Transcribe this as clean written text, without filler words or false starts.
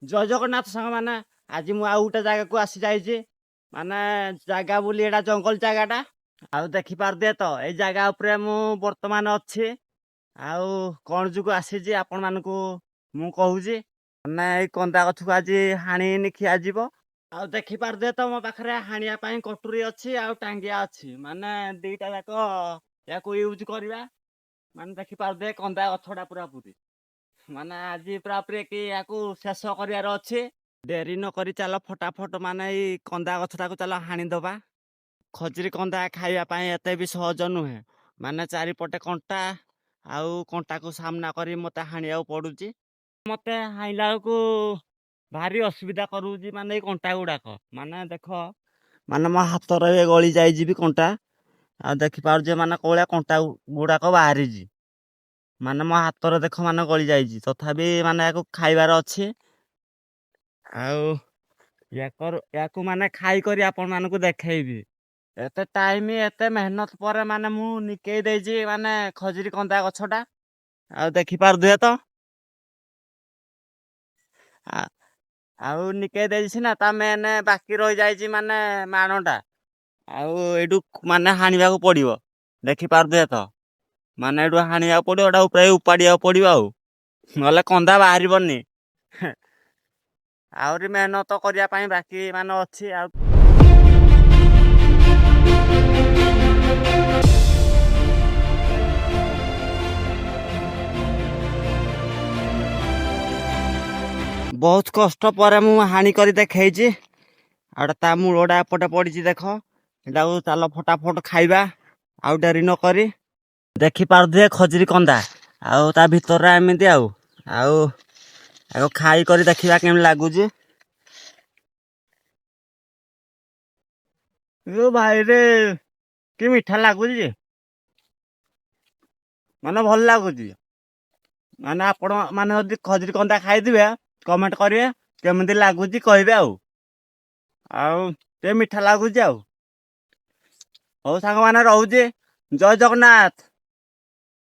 ଜୟ ଜଗନ୍ନାଥ ସାଙ୍ଗମାନେ। ଆଜି ମୁଁ ଆଉ ଗୋଟେ ଜାଗାକୁ ଆସି ଯାଇଛି। ମାନେ ଜାଗା ବୋଲି ଏଇଟା ଜଙ୍ଗଲ ଜାଗାଟା। ଆଉ ଦେଖିପାରୁଥିବେ ତ ଏଇ ଜାଗା ଉପରେ ମୁଁ ବର୍ତ୍ତମାନ ଅଛି। ଆଉ କଣ ଯୋଗୁ ଆସିଛି ଆପଣମାନଙ୍କୁ ମୁଁ କହୁଛି। ମାନେ ଏଇ କନ୍ଦା ଗଛକୁ ଆଜି ହାଣିନି ଖିଆଯିବ। ଆଉ ଦେଖିପାରୁଥିବେ ତ ମୋ ପାଖରେ ହାଣିବା ପାଇଁ କଟୁରୀ ଅଛି ଆଉ ଟାଙ୍ଗିଆ ଅଛି। ମାନେ ଦିଟା ଯାକ ୟାକୁ ୟୁଜ୍ କରିବା। ମାନେ ଦେଖିପାରୁଥିବେ କନ୍ଦା ଗଛଟା ପୁରାପୁରି। ମାନେ ଆଜି ପୁରାପୁରି କି ୟାକୁ ଶେଷ କରିବାର ଅଛି। ଡେରି ନ କରି ଚାଲ ଫଟାଫଟ ମାନେ ଏଇ କନ୍ଦା ଗଛଟାକୁ ଚାଲ ହାଣିଦବା। ଖଜୁରୀ କନ୍ଦା ଖାଇବା ପାଇଁ ଏତେ ବି ସହଜ ନୁହେଁ। ମାନେ ଚାରିପଟେ କଣ୍ଟା, ଆଉ କଣ୍ଟାକୁ ସାମ୍ନା କରି ମତେ ହାଣିବାକୁ ପଡୁଛି। ମତେ ହାଣିଲା ବେଳକୁ ଭାରି ଅସୁବିଧା କରୁଛି ମାନେ ଏଇ କଣ୍ଟା ଗୁଡାକ। ମାନେ ଦେଖ, ମାନେ ମୋ ହାତରେ ଗଳି ଯାଇଛି ବି କଣ୍ଟା। ଆଉ ଦେଖିପାରୁଛେ ମାନେ କୋଉଳିଆ କଣ୍ଟା ଗୁଡାକ ବାହାରିଛି। ମାନେ ମୋ ହାତରେ ଦେଖ ମାନେ ଗଳି ଯାଇଛି। ତଥାପି ମାନେ ୟାକୁ ଖାଇବାର ଅଛି। ଆଉ ୟାକୁ ମାନେ ଖାଇକରି ଆପଣ ମାନଙ୍କୁ ଦେଖେଇବି। ଏତେ ଟାଇମ ଏତେ ମେହନତ ପରେ ମାନେ ମୁଁ ନିକେଇ ଦେଇଛି ମାନେ ଖଜୁରୀ କନ୍ଦା ଗଛଟା। ଆଉ ଦେଖିପାରୁଥିବେ ତ। ଆ- ଆଉ ନିକେଇ ଦେଇଛି ସିନା, ତା ମେନ୍ ବାକି ରହିଯାଇଛି ମାନେ ମାଣଟା। ଆଉ ଏଇଠୁ ମାନେ ହାଣିବାକୁ ପଡିବ। ଦେଖିପାରୁଥିବେ ତ। ମାନେ ଏଇଠୁ ହାଣିବାକୁ ପଡିବ, ଏଇଟା ଉପରେ ଉପାଡିବାକୁ ପଡିବ। ଆଉ ନହେଲେ କନ୍ଦା ବାହାରିବନି। ଆହୁରି ମେହନତ କରିବା ପାଇଁ ବାକି ମାନେ ଅଛି। ଆଉ ବହୁତ କଷ୍ଟ ପରେ ମୁଁ ହାଣି କରି ଦେଖେଇଛି। ଆଉ ତା ମୂଳଟା ଏପଟେ ପଡିଛି ଦେଖ। ଏଟାକୁ ଚାଲ ଫଟାଫଟ ଖାଇବା ଆଉ ଡେରି ନ କରି। ଦେଖିପାରୁଥିବେ ଖଜୁରୀ କନ୍ଦା। ଆଉ ତା ଭିତରଟା ଏମିତି ଆଉ ଖାଇ କରି ଦେଖିବା କେମିତି ଲାଗୁଛି। ଏ ଭାଇରେ କି ମିଠା ଲାଗୁଛି ଯେ। ମାନେ ଭଲ ଲାଗୁଛି। ମାନେ ଆପଣ ମାନେ ଯଦି ଖଜୁରୀ କନ୍ଦା ଖାଇଥିବେ କମେଣ୍ଟ କରିବେ କେମିତି ଲାଗୁଛି କହିବେ। ଆଉ ଟିକେ ମିଠା ଲାଗୁଛି ଆଉ। ହଉ ସାଙ୍ଗମାନେ, ରହୁଛି। ଜୟ ଜଗନ୍ନାଥ।